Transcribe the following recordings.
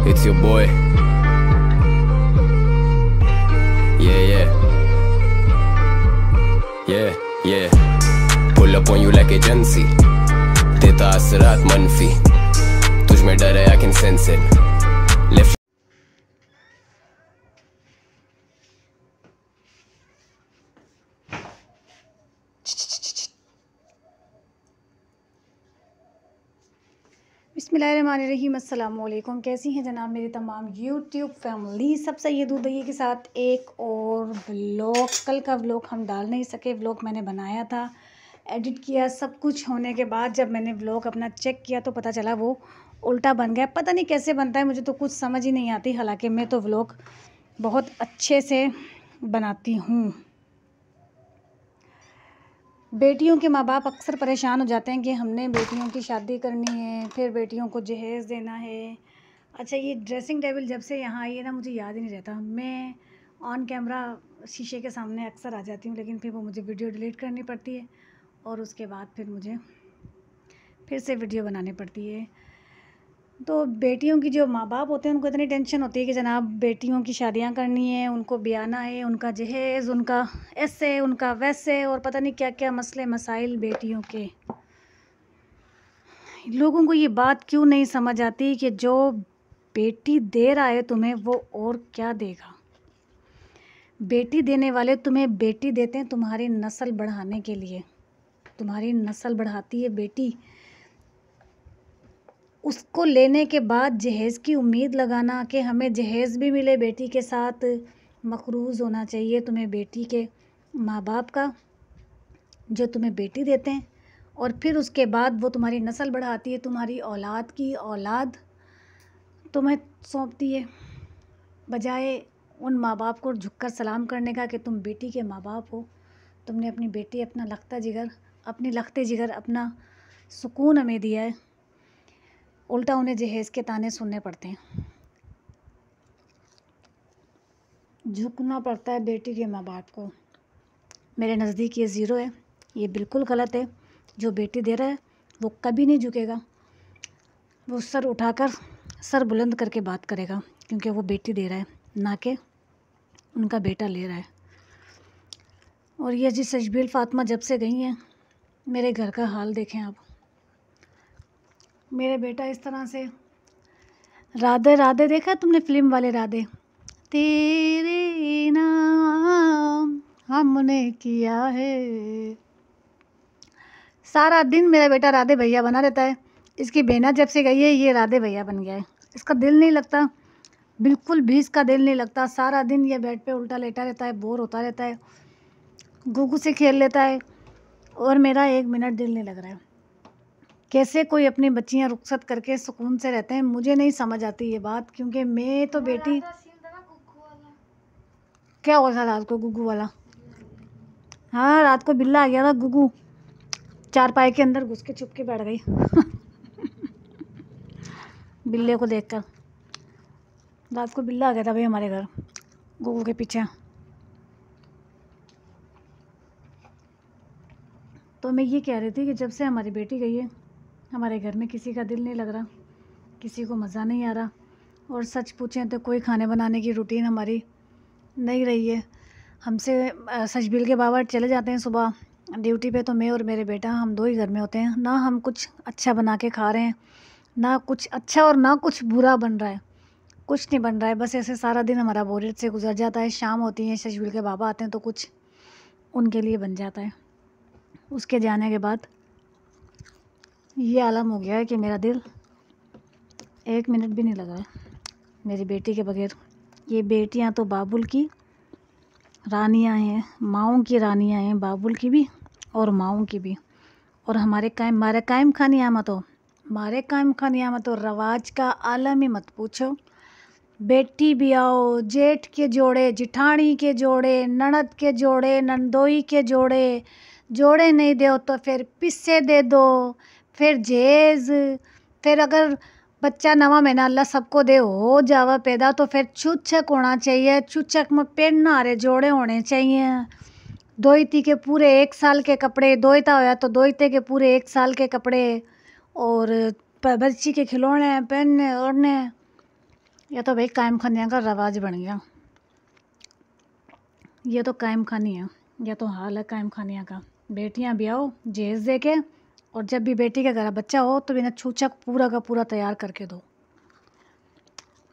It's your boy. Yeah. Pull up on you like agency. देता असरात मनफी, तुझ में डर है I can sense it. Left. बिस्मिल्लाहिर्रहमानिर्रहीम। अस्सलामुअलैकुम। कैसी हैं जनाब मेरी तमाम यूट्यूब फैमिली। सब सैयद उदयी के साथ एक और व्लॉग। कल का व्लॉग हम डाल नहीं सके। व्लॉग मैंने बनाया था, एडिट किया, सब कुछ होने के बाद जब मैंने व्लॉग अपना चेक किया तो पता चला वो उल्टा बन गया। पता नहीं कैसे बनता है, मुझे तो कुछ समझ ही नहीं आती। हालांकि मैं तो व्लॉग बहुत अच्छे से बनाती हूँ। बेटियों के माँ बाप अक्सर परेशान हो जाते हैं कि हमने बेटियों की शादी करनी है, फिर बेटियों को जहेज़ देना है। अच्छा, ये ड्रेसिंग टेबल जब से यहाँ आई है ना, मुझे याद ही नहीं रहता। मैं ऑन कैमरा शीशे के सामने अक्सर आ जाती हूँ, लेकिन फिर वो मुझे वीडियो डिलीट करनी पड़ती है और उसके बाद फिर मुझे फिर से वीडियो बनानी पड़ती है। तो बेटियों की जो माँ बाप होते हैं उनको इतनी टेंशन होती है कि जनाब बेटियों की शादियाँ करनी है, उनको ब्याना है, उनका जहेज़, उनका ऐसे, उनका वैसे, और पता नहीं क्या क्या मसले मसाइल बेटियों के। लोगों को ये बात क्यों नहीं समझ आती कि जो बेटी दे रहा है तुम्हें, वो और क्या देगा। बेटी देने वाले तुम्हें बेटी देते हैं तुम्हारी नस्ल बढ़ाने के लिए। तुम्हारी नस्ल बढ़ाती है बेटी। उसको लेने के बाद जहेज़ की उम्मीद लगाना कि हमें जहेज़ भी मिले बेटी के साथ, मक़रूज़ होना चाहिए तुम्हें बेटी के माँ बाप का जो तुम्हें बेटी देते हैं, और फिर उसके बाद वो तुम्हारी नस्ल बढ़ाती है, तुम्हारी औलाद की औलाद तुम्हें सौंपती है, बजाय उन माँ बाप को झुककर सलाम करने का कि तुम बेटी के माँ बाप हो। तुमने अपनी बेटी, अपना लखते जिगर, अपना सुकून हमें दिया है, उल्टा उन्हें जहेज़ के ताने सुनने पड़ते हैं। झुकना पड़ता है बेटी के माँ बाप को। मेरे नज़दीक ये ज़ीरो है, ये बिल्कुल गलत है। जो बेटी दे रहा है वो कभी नहीं झुकेगा, वो सर उठाकर, सर बुलंद करके बात करेगा, क्योंकि वो बेटी दे रहा है, ना कि उनका बेटा ले रहा है। और ये जी सजबील फ़ातिमा जब से गई हैं, मेरे घर का हाल देखें आप। मेरे बेटा इस तरह से राधे राधे, देखा तुमने फिल्म वाले राधे, तेरे नाम हमने किया है। सारा दिन मेरा बेटा राधे भैया बना रहता है। इसकी बहना जब से गई है ये राधे भैया बन गया है। इसका दिल नहीं लगता, बिल्कुल भी इसका दिल नहीं लगता। सारा दिन ये बेड पे उल्टा लेटा रहता है, बोर होता रहता है, गुगू से खेल लेता है, और मेरा 1 मिनट दिल नहीं लग रहा है। कैसे कोई अपनी बच्चियां रुखसत करके सुकून से रहते हैं, मुझे नहीं समझ आती ये बात। क्योंकि मैं तो बेटी, क्या हुआ था रात को गुगू वाला? हाँ, रात को बिल्ला आ गया था, गुगू चारपाई के अंदर घुस के चुप के बैठ गई बिल्ले को देखकर। रात को बिल्ला आ गया था भाई हमारे घर, गुगू के पीछे। तो मैं ये कह रही थी कि जब से हमारी बेटी गई है, हमारे घर में किसी का दिल नहीं लग रहा, किसी को मज़ा नहीं आ रहा। और सच पूछें तो कोई खाने बनाने की रूटीन हमारी नहीं रही है। हमसे सजबील के बाबा चले जाते हैं सुबह ड्यूटी पे, तो मैं और मेरे बेटा हम 2 ही घर में होते हैं। ना हम कुछ अच्छा बना के खा रहे हैं, ना कुछ अच्छा और ना कुछ बुरा बन रहा है, कुछ नहीं बन रहा है। बस ऐसे सारा दिन हमारा बोरियत से गुजर जाता है। शाम होती है, सजबील के बाबा आते हैं तो कुछ उनके लिए बन जाता है। उसके जाने के बाद ये आलम हो गया है कि मेरा दिल 1 मिनट भी नहीं लग रहा है मेरी बेटी के बगैर। ये बेटियां तो बाबुल की रानियां हैं, माँओं की रानियां हैं, बाबुल की भी और माँओं की भी। और मारे कायम खानी आमत हो, रवाज का आलम ही मत पूछो। बेटी भी आओ, जेठ के जोड़े, जिठानी के जोड़े, ननद के जोड़े, नंदोई के जोड़े, जोड़े नहीं दो तो फिर पिस्से दे दो, फिर जेज, फिर अगर बच्चा 9वां महीना अल्लाह सबको दे हो जावा पैदा तो फिर चूचक होना चाहिए। चूचक में पहनना रहे जोड़े होने चाहिए। दोईती के पूरे 1 साल के कपड़े, दोईता होया तो दोईते के पूरे 1 साल के कपड़े, और बच्ची के खिलौने पहनने ओढ़ने। या तो भाई कायम खानिया का रवाज बन गया, ये तो कायम खानी है, या तो हाल है कायम खानिया का। बेटियां भी आओ जहेज दे के, और जब भी बेटी के घर बच्चा हो तो बिना छूछा पूरा का पूरा तैयार करके दो।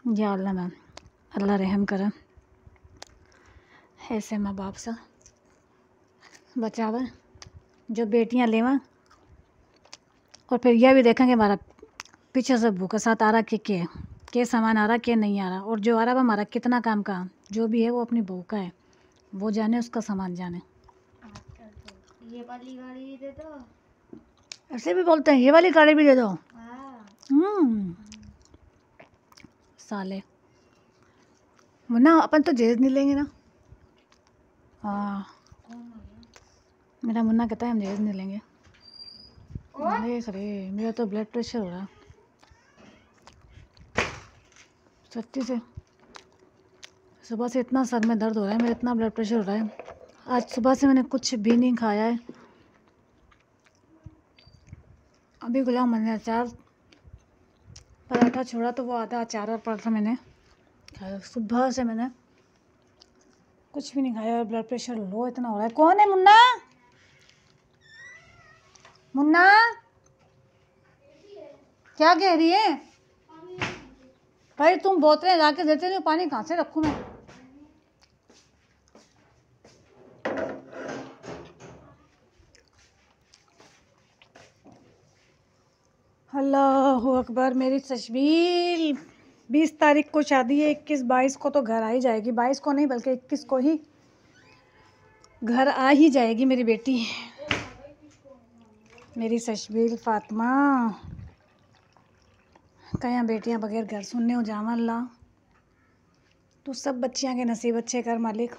या अल्लाह मैम, अल्लाह रहम करे, ऐसे माँ बाप से बचावे जो बेटियां लेवा, और फिर यह भी देखेंगे हमारा पीछे से भूखा साथ आ रहा के सामान आ रहा के नहीं आ रहा, और जो आ रहा है हमारा कितना काम का, जो भी है वो अपनी बहू का है, वो जाने उसका सामान जाने। ये वाली गाड़ी दे दो, ऐसे भी बोलते हैं ये वाली गाड़ी भी दे दो। साले मुन्ना, अपन तो जहेज नहीं लेंगे ना। हाँ, मेरा मुन्ना कहता है हम जहेज नहीं लेंगे। देख रे, मेरा तो ब्लड प्रेशर हो रहा है सच्ची से। सुबह से इतना सर में दर्द हो रहा है मेरा, इतना ब्लड प्रेशर हो रहा है। आज सुबह से मैंने कुछ भी नहीं खाया है। अभी गुलाम मैंने अचार पराठा छोड़ा तो वो आधा अचार और पराठा मैंने खाया। सुबह से मैंने कुछ भी नहीं खाया और ब्लड प्रेशर लो इतना हो रहा है। कौन है मुन्ना? मुन्ना क्या कह रही है भाई? तुम बोतलें ला के देते नहीं, पानी कहाँ से रखूँ मैं? अल्लाहु अकबर। मेरी तस्वीर 20 तारीख को शादी है, 21-22 को तो घर आ ही जाएगी। 22 को नहीं बल्कि 21 को ही घर आ ही जाएगी मेरी बेटी, मेरी तस्वीर फातिमा। कहीं बेटियां बगैर घर सुनने हो जावा। अल्लाह तू सब बच्चियां के नसीब अच्छे कर मालिक।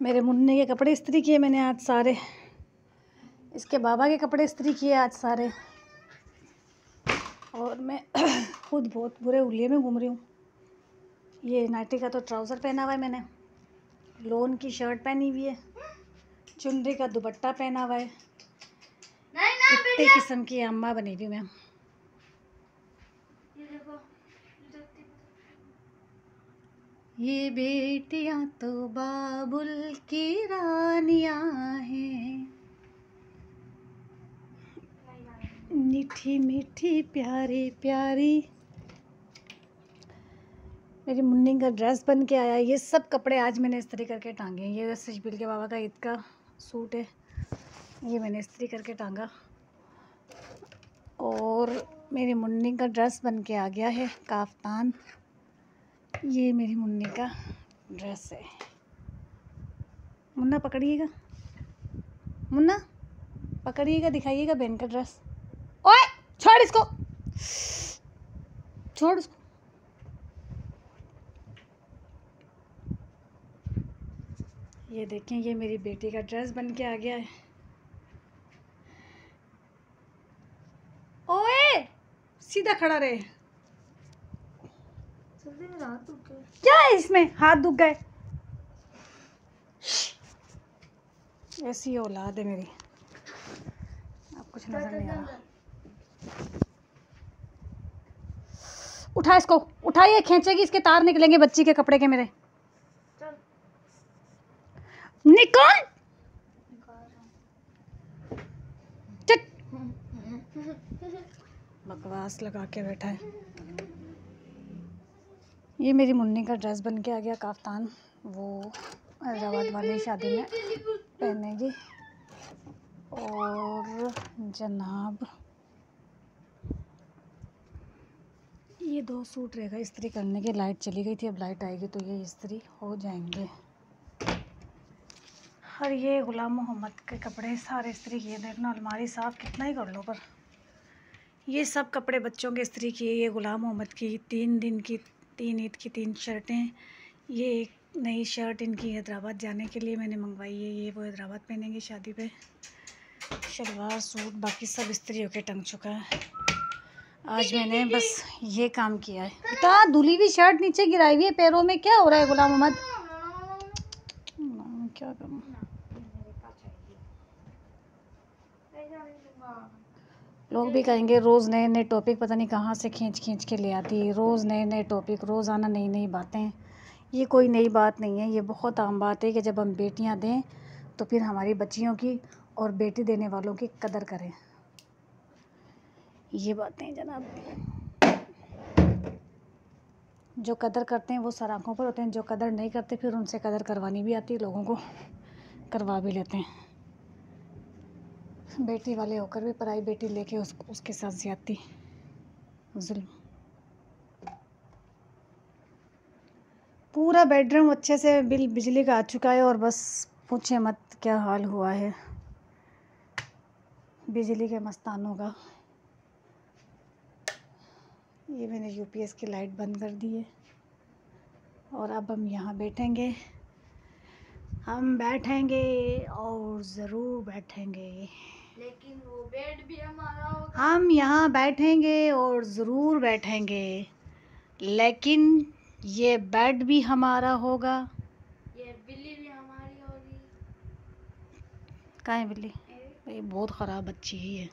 मेरे मुन्ने के कपड़े इस्त्री किए मैंने आज सारे, इसके बाबा के कपड़े इस्त्री किए आज सारे, और मैं खुद बहुत बुरे उलिये में घूम रही हूँ। ये नाइटी का तो ट्राउज़र पहना हुआ है मैंने, लोन की शर्ट पहनी हुई है, चुनरी का दुपट्टा पहना हुआ है, इतने किस्म की अम्मा बनी हुई मैं। ये बेटियां तो बाबुल की रानियां हैं, मीठी मीठी प्यारी प्यारी। मेरी मुन्नी का ड्रेस बन के आया। ये सब कपड़े आज मैंने इस्त्री करके टांगे हैं। ये सशबील के बाबा का ईद का सूट है, ये मैंने इस्त्री करके टांगा। और मेरी मुन्नी का ड्रेस बन के आ गया है काफ्तान। ये मेरी मुन्नी का ड्रेस है। मुन्ना पकड़िएगा, मुन्ना पकड़िएगा, दिखाइएगा बहन का ड्रेस। ओए छोड़ इसको, छोड़ इसको। ये देखें, ये मेरी बेटी का ड्रेस बन के आ गया है। ओए सीधा खड़ा रहे। क्या है इसमें? हाथ दुख गए। ऐसी औलाद है मेरी, अब कुछ नजर नहीं आ रहा। उठा इसको, उठाइए, खींचेगी इसके तार निकलेंगे बच्ची के कपड़े के मेरे। निकाल, चट, बकवास लगा के बैठा है। ये मेरी मुन्नी का ड्रेस बन के आ गया काफ्तान, वो हैदराबाद वाली शादी में पहनेगी। और जनाब ये 2 सूट रहेगा इस्त्री करने के। लाइट चली गई थी, अब लाइट आएगी तो ये इस्त्री हो जाएंगे। और ये गुलाम मोहम्मद के कपड़े सारे इस्त्री किए। देखना अलमारी साफ़ कितना ही कर लो, पर ये सब कपड़े बच्चों के इस्त्री किए। ये गुलाम मोहम्मद की 3 दिन की 3 ईद की 3 शर्टें। ये एक नई शर्ट इनकी हैदराबाद जाने के लिए मैंने मंगवाई है, ये वो हैदराबाद पहनेंगे शादी पे। शलवार सूट बाकी सब इस्त्री होके टंग चुका है। आज मैंने बस ये काम किया है। बेटा धुली हुई शर्ट नीचे गिराई हुई है पैरों में, क्या हो रहा है गुलाम मोहम्मद? क्या करूँ। लोग भी कहेंगे रोज़ नए नए टॉपिक पता नहीं कहाँ से खींच खींच के ले आती है, रोज़ नए नए टॉपिक, रोज़ाना नई नई बातें। ये कोई नई बात नहीं है, ये बहुत आम बात है कि जब हम बेटियां दें तो फिर हमारी बच्चियों की और बेटी देने वालों की कदर करें। ये बातें जनाब, जो कदर करते हैं वो सर आँखों पर होते हैं, जो कदर नहीं करते फिर उनसे कदर करवानी भी आती है, लोगों को करवा भी लेते हैं। बेटी वाले होकर भी पराई बेटी लेके उसके साथ ज़्यादती, जुल्म। पूरा बेडरूम अच्छे से बिजली का आ चुका है और बस पूछे मत क्या हाल हुआ है बिजली के मस्तानों का। ये मैंने यूपीएस की लाइट बंद कर दी है और अब हम यहाँ बैठेंगे, हम बैठेंगे और ज़रूर बैठेंगे। लेकिन वो बेड भी हमारा होगा। हम यहाँ बैठेंगे और ज़रूर बैठेंगे, लेकिन ये बेड भी हमारा होगा। ये बिल्ली भी हमारी होगी। कहाँ है बिल्ली? ये बहुत ख़राब बच्ची ही है।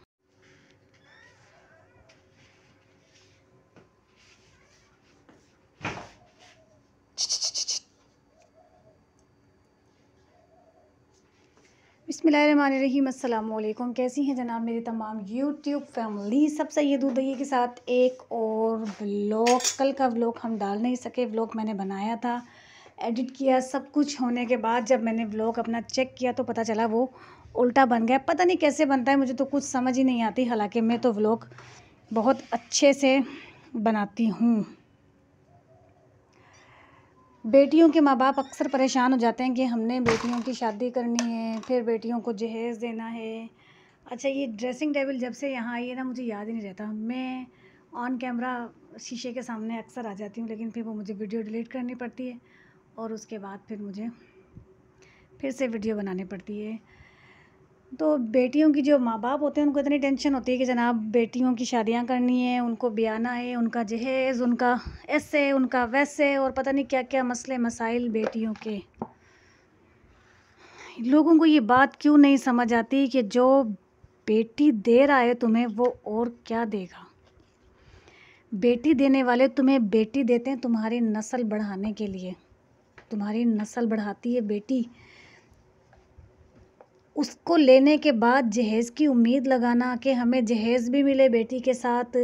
बिस्मिल्लाहिर्रहमानिर्रहीम, अस्सलामुअलैकुम। कैसी हैं जनाब मेरी तमाम यूट्यूब फैमिली? सब सही है दूध दही के साथ एक और व्लॉग। कल का व्लॉग हम डाल नहीं सके, व्लॉग मैंने बनाया था, एडिट किया, सब कुछ होने के बाद जब मैंने व्लॉग अपना चेक किया तो पता चला वो उल्टा बन गया। पता नहीं कैसे बनता है, मुझे तो कुछ समझ ही नहीं आती। हालांकि मैं तो व्लॉग बहुत अच्छे से बनाती हूँ। बेटियों के माँ बाप अक्सर परेशान हो जाते हैं कि हमने बेटियों की शादी करनी है, फिर बेटियों को जहेज़ देना है। अच्छा, ये ड्रेसिंग टेबल जब से यहाँ आई है ना, मुझे याद ही नहीं रहता। मैं ऑन कैमरा शीशे के सामने अक्सर आ जाती हूँ, लेकिन फिर वो मुझे वीडियो डिलीट करनी पड़ती है और उसके बाद फिर मुझे फिर से वीडियो बनानी पड़ती है। तो बेटियों की जो माँ बाप होते हैं उनको इतनी टेंशन होती है कि जनाब बेटियों की शादियाँ करनी है, उनको ब्याना है, उनका जहेज़, उनका ऐसे, उनका वैसे, और पता नहीं क्या क्या मसले मसाइल बेटियों के। लोगों को ये बात क्यों नहीं समझ आती कि जो बेटी दे रहा है तुम्हें वो और क्या देगा। बेटी देने वाले तुम्हें बेटी देते हैं तुम्हारी नस्ल बढ़ाने के लिए, तुम्हारी नस्ल बढ़ाती है बेटी। उसको लेने के बाद जहेज़ की उम्मीद लगाना कि हमें जहेज़ भी मिले बेटी के साथ,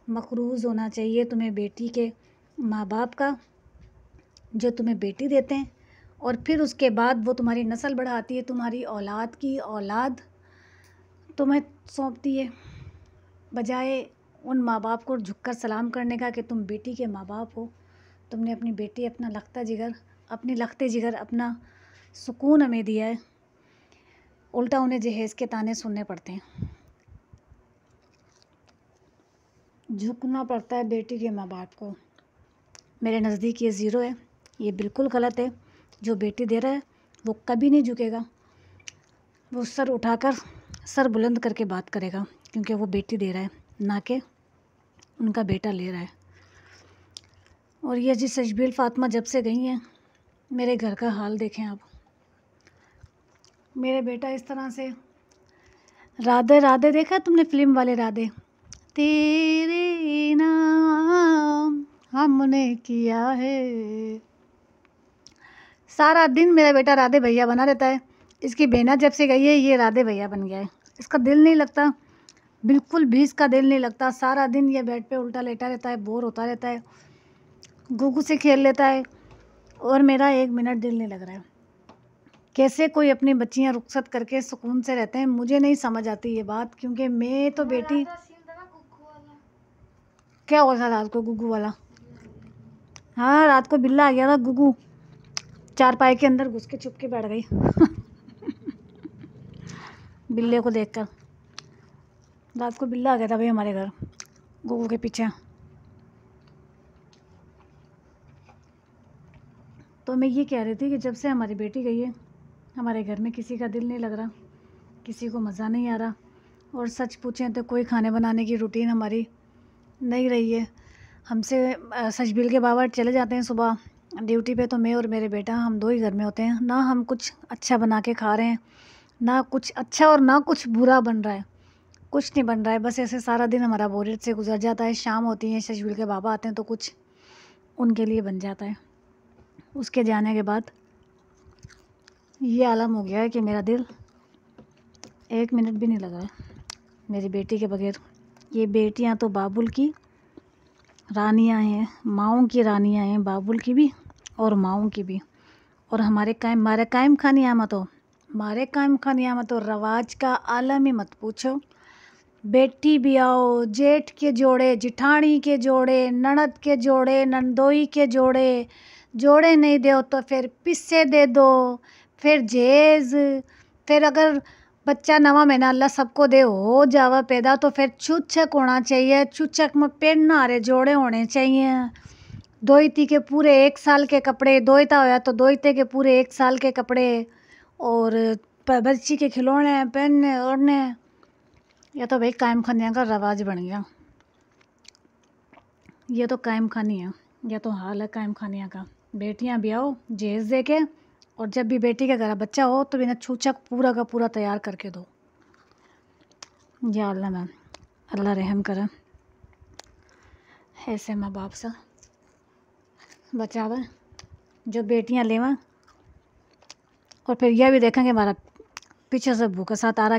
मखरूज़ होना चाहिए तुम्हें बेटी के माँ बाप का जो तुम्हें बेटी देते हैं, और फिर उसके बाद वो तुम्हारी नस्ल बढ़ाती है, तुम्हारी औलाद की औलाद तुम्हें सौंपती है, बजाय उन माँ बाप को झुककर सलाम करने का कि तुम बेटी के माँ बाप हो। तुमने अपनी बेटी, अपना लखते जिगर, अपना सुकून हमें दिया है, उल्टा उन्हें जहेज़ के ताने सुनने पड़ते हैं। झुकना पड़ता है बेटी के माँ बाप को। मेरे नज़दीक ये ज़ीरो है, ये बिल्कुल गलत है। जो बेटी दे रहा है वो कभी नहीं झुकेगा, वो सर उठाकर, सर बुलंद करके बात करेगा, क्योंकि वो बेटी दे रहा है, ना कि उनका बेटा ले रहा है। और ये जी सजबील फ़ातिमा जब से गई हैं, मेरे घर का हाल देखें आप। मेरे बेटा इस तरह से राधे राधे, देखा तुमने फिल्म वाले राधे? तेरे नाम हमने किया है। सारा दिन मेरा बेटा राधे भैया बना रहता है। इसकी बहना जब से गई है ये राधे भैया बन गया है। इसका दिल नहीं लगता, बिल्कुल भी इसका दिल नहीं लगता। सारा दिन ये बेड पे उल्टा लेटा रहता है, बोर होता रहता है, गुगू से खेल लेता है, और मेरा 1 मिनट दिल नहीं लग रहा है। कैसे कोई अपनी बच्चियां रुखसत करके सुकून से रहते हैं, मुझे नहीं समझ आती ये बात। क्योंकि मैं तो बेटी, क्या हुआ था रात को गुगू वाला? हाँ, रात को बिल्ला आ गया था, गुगू चारपाई के अंदर घुस के छुप के बैठ गई बिल्ले को देखकर। रात को बिल्ला आ गया था भाई हमारे घर, गुगू के पीछे। तो मैं ये कह रही थी कि जब से हमारी बेटी गई है, हमारे घर में किसी का दिल नहीं लग रहा, किसी को मज़ा नहीं आ रहा। और सच पूछें तो कोई खाने बनाने की रूटीन हमारी नहीं रही है। हमसे सजबील के बाबा चले जाते हैं सुबह ड्यूटी पे तो मैं और मेरे बेटा हम दो ही घर में होते हैं। ना हम कुछ अच्छा बना के खा रहे हैं, ना कुछ अच्छा और ना कुछ बुरा बन रहा है, कुछ नहीं बन रहा है। बस ऐसे सारा दिन हमारा बोरियत से गुजर जाता है। शाम होती है, शशबील के बाबा आते हैं तो कुछ उनके लिए बन जाता है। उसके जाने के बाद ये आलम हो गया है कि मेरा दिल 1 मिनट भी नहीं लगा है मेरी बेटी के बगैर। ये बेटियां तो बाबुल की रानियां हैं, माँओं की रानियां हैं, बाबुल की भी और माँओं की भी। और मारे कायम खानी आमत तो रवाज का आलम ही मत पूछो। बेटी भी आओ, जेठ के जोड़े, जिठानी के जोड़े, ननद के जोड़े, नंदोई के जोड़े, जोड़े नहीं दो तो फिर पिस्से दे दो, फिर जेज, फिर अगर बच्चा 9वां महीना अल्लाह सबको दे हो जावा पैदा तो फिर चूचक होना चाहिए। चूचक में पेन्नारे जोड़े होने चाहिए। दोईती के पूरे 1 साल के कपड़े, दोईता होया तो दोईते के पूरे 1 साल के कपड़े, और बच्ची के खिलौने पहनने ओढ़ने। यह तो भाई कायम खानिया का रवाज बन गया। ये तो कायम खानी है, यह तो हाल है कायम खानिया का। बेटियां भी आओ जेज दे के, और जब भी बेटी के घर बच्चा हो तो बिना छूचक पूरा का पूरा तैयार करके दो। या अल्लाह मैम, अल्लाह रहम करे, ऐसे माँ बाप से बचावे जो बेटियां लेवा। और फिर यह भी देखेंगे हमारा पीछे से भूखा साथ आ रहा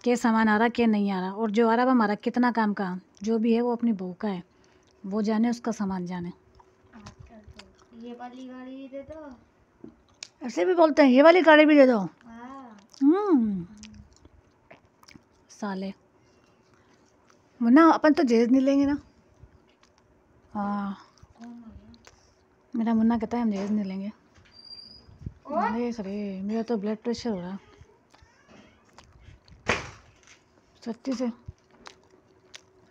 के सामान आ रहा के नहीं आ रहा, और जो आ रहा है हमारा कितना काम का, जो भी है वो अपनी बहू का है, वो जाने उसका सामान जाने। ये वाली गाड़ी दे दो। ऐसे भी बोलते हैं ये वाली गाड़ी भी दे दो। हाँ। साले मुन्ना, अपन तो जेज नहीं लेंगे ना। हाँ, मेरा मुन्ना कहता है हम जेज नहीं लेंगे। देख रे, मेरा तो ब्लड प्रेशर हो रहा सच्ची से।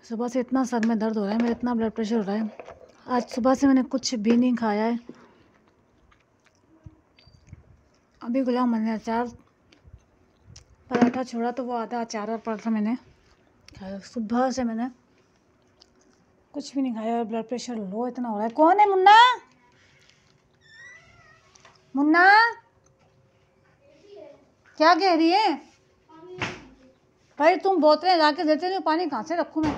सुबह से इतना सर में दर्द हो रहा है, मेरा इतना ब्लड प्रेशर हो रहा है। आज सुबह से मैंने कुछ भी नहीं खाया है। अभी गुलाम मैंने अचार पराठा छोड़ा तो वो आधा अचार और पराठा मैंने खाया। सुबह से मैंने कुछ भी नहीं खाया। ब्लड प्रेशर लो इतना हो रहा है। कौन है मुन्ना? मुन्ना क्या कह रही है भाई? तुम बोतलें ला के देते नहीं, पानी कहाँ से रखूँ मैं?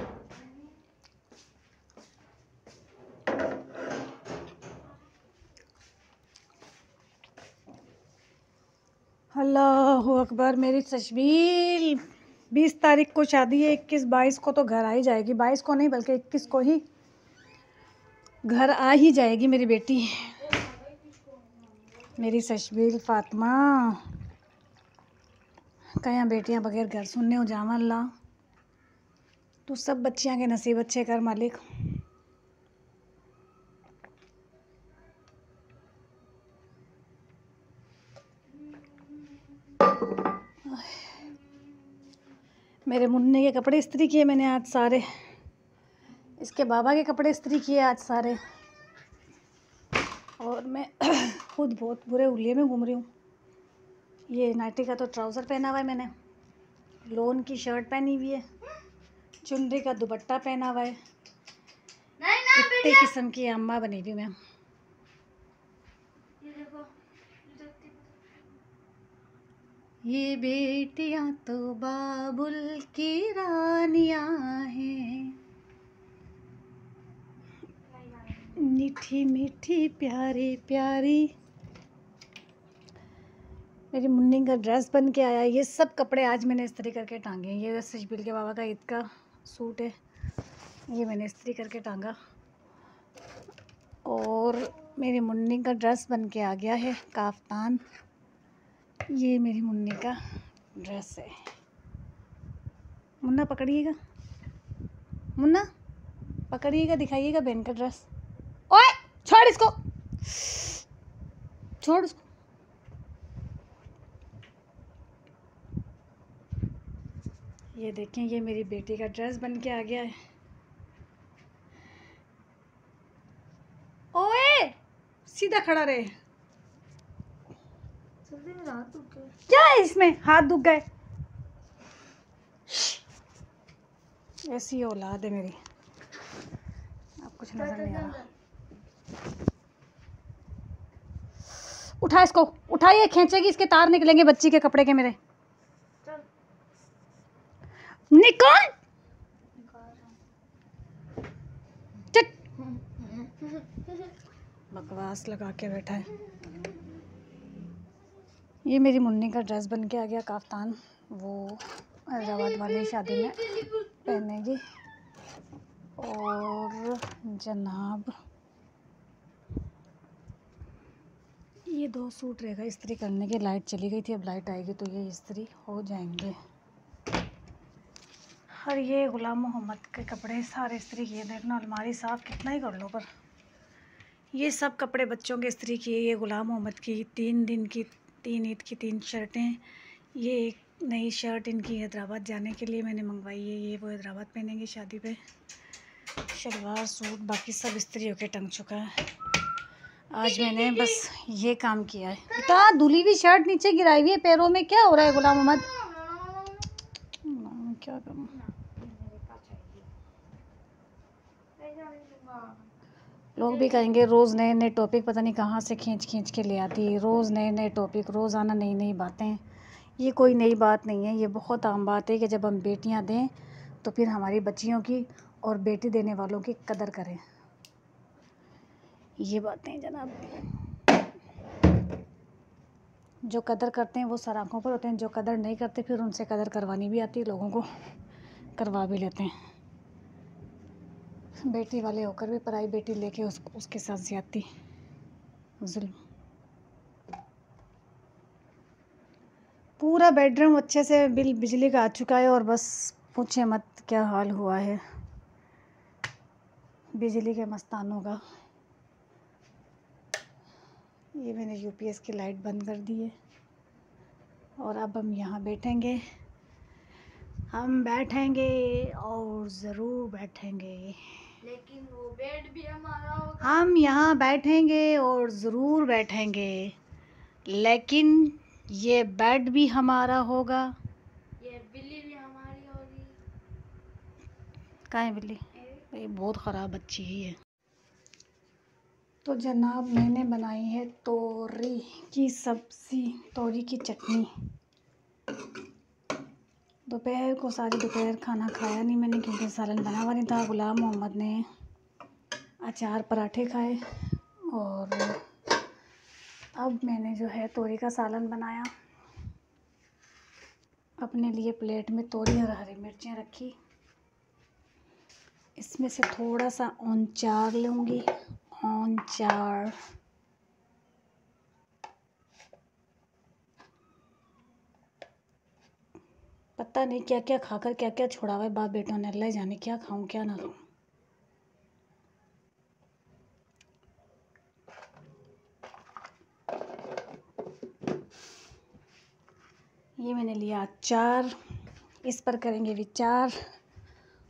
अल्लाहु अकबर। मेरी तशबील 20 तारीख को शादी है, 21-22 को तो घर आ ही जाएगी। 22 को नहीं बल्कि 21 को ही घर आ ही जाएगी मेरी बेटी, मेरी तशबील फातिमा। कहीं बेटियां बगैर घर सुनने हो जावा। अल्लाह तू सब बच्चियां के नसीब अच्छे कर मालिक। मेरे मुन्ने के कपड़े इस्त्री किए मैंने आज सारे, इसके बाबा के कपड़े इस्त्री किए आज सारे, और मैं खुद बहुत बुरे उलिये में घूम रही हूँ। ये नाइटी का तो ट्राउज़र पहना हुआ है मैंने, लोन की शर्ट पहनी हुई है, चुनरी का दुपट्टा पहना हुआ है। इतने किस्म की अम्मा बनी हुई मैं। ये बेटियां तो बाबुल की रानियां हैं, मीठी मीठी प्यारी प्यारी। मेरी मुन्नी का ड्रेस बन के आया। ये सब कपड़े आज मैंने इस्त्री करके टांगे। ये सशबील के बाबा का ईद का सूट है, ये मैंने इस्त्री करके टांगा। और मेरी मुन्नी का ड्रेस बन के आ गया है, काफ्तान। ये मेरी मुन्नी का ड्रेस है। मुन्ना पकड़िएगा, मुन्ना पकड़िएगा, दिखाइएगा बहन का ड्रेस। ओए छोड़ इसको, छोड़ इसको। ये देखें, ये मेरी बेटी का ड्रेस बन के आ गया है। ओए सीधा खड़ा रहे। क्या है इसमें? हाथ दुख गए। ऐसी औलाद है मेरी, अब कुछ नजर नहीं आ रहा। उठा इसको, उठाइए, खींचेगी इसके तार निकलेंगे बच्ची के कपड़े के मेरे। निकल, चट, बकवास लगा के बैठा है। ये मेरी मुन्नी का ड्रेस बन के आ गया, काफ्तान, वो हैदराबाद वाली शादी में पहनेगी। और जनाब ये 2 सूट रहेगा इस्त्री करने के। लाइट चली गई थी, अब लाइट आएगी तो ये इस्त्री हो जाएंगे। और ये गुलाम मोहम्मद के कपड़े सारे इस्त्री किए। देखना अलमारी साफ़ कितना ही कर लो, पर ये सब कपड़े बच्चों के इस्त्री किए। ये गुलाम मोहम्मद की 3 दिन की 3 ईद की 3 शर्टें। ये एक नई शर्ट इनकी हैदराबाद जाने के लिए मैंने मंगवाई है। ये वो हैदराबाद पहनेंगे शादी पे। शलवार सूट बाकी सब इस्त्री होके टंग चुका है। आज मैंने बस ये काम किया है। बेटा धुली हुई शर्ट नीचे गिराई हुई है पैरों में, क्या हो रहा है गुलाम मोहम्मद? क्या करूँ? लोग भी कहेंगे रोज़ नए नए टॉपिक पता नहीं कहाँ से खींच खींच के ले आती है। रोज़ नए नए टॉपिक, रोज़ाना नई नई बातें। ये कोई नई बात नहीं है, ये बहुत आम बात है कि जब हम बेटियां दें तो फिर हमारी बच्चियों की और बेटी देने वालों की कदर करें। ये बातें हैं जनाब। जो कदर करते हैं वो सर आँखों पर होते हैं, जो कदर नहीं करते फिर उनसे कदर करवानी भी आती है, लोगों को करवा भी लेते हैं। बेटी वाले होकर भी पराई बेटी लेके उसके साथ ज़्यादती, जुल्म। पूरा बेडरूम अच्छे से बिजली का आ चुका है और बस पूछे मत क्या हाल हुआ है बिजली के मस्तानों का। ये मैंने यूपीएस की लाइट बंद कर दी है और अब हम यहाँ बैठेंगे। हम बैठेंगे और ज़रूर बैठेंगे, लेकिन वो बेड भी हमारा होगा। हम यहाँ बैठेंगे और ज़रूर बैठेंगे, लेकिन ये बेड भी हमारा होगा। ये बिल्ली भी हमारी होगी। कहाँ है बिल्ली? ये बहुत ख़राब बच्ची ही है। तो जनाब मैंने बनाई है तोरी की सब्ज़ी, तोरी की चटनी। दोपहर को सारी दोपहर खाना खाया नहीं मैंने क्योंकि सालन बना हुआ नहीं था। गुलाम मोहम्मद ने अचार पराठे खाए और अब मैंने जो है तोरी का सालन बनाया। अपने लिए प्लेट में तोरी और हरी मिर्चें रखी। इसमें से थोड़ा सा औंचार लूँगी, औंचार। पता नहीं क्या क्या खाकर क्या क्या छोड़ा हुआ है बाप बेटों ने, अल्लाह जाने क्या खाऊं क्या ना खाऊं। ये मैंने लिया अचार, इस पर करेंगे विचार।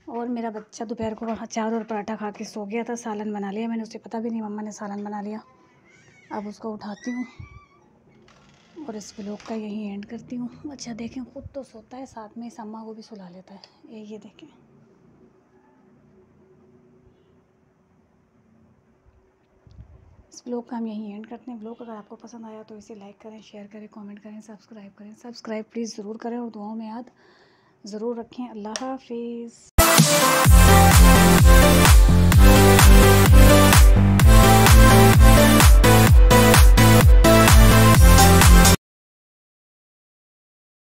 और मेरा बच्चा दोपहर को अचार और पराठा खा के सो गया था। सालन बना लिया मैंने, उसे पता भी नहीं मम्मा ने सालन बना लिया। अब उसको उठाती हूँ और इस व्लॉग का यही एंड करती हूँ। अच्छा देखें खुद तो सोता है, साथ में इस अम्मा को भी सुला लेता है। ये देखें। इस व्लॉग का हम यहीं एंड करते हैं। व्लॉग अगर आपको पसंद आया तो इसे लाइक करें, शेयर करें, कमेंट करें, सब्सक्राइब करें। सब्सक्राइब प्लीज़ ज़रूर करें और दुआओं में याद ज़रूर रखें। अल्लाह हाफिज़।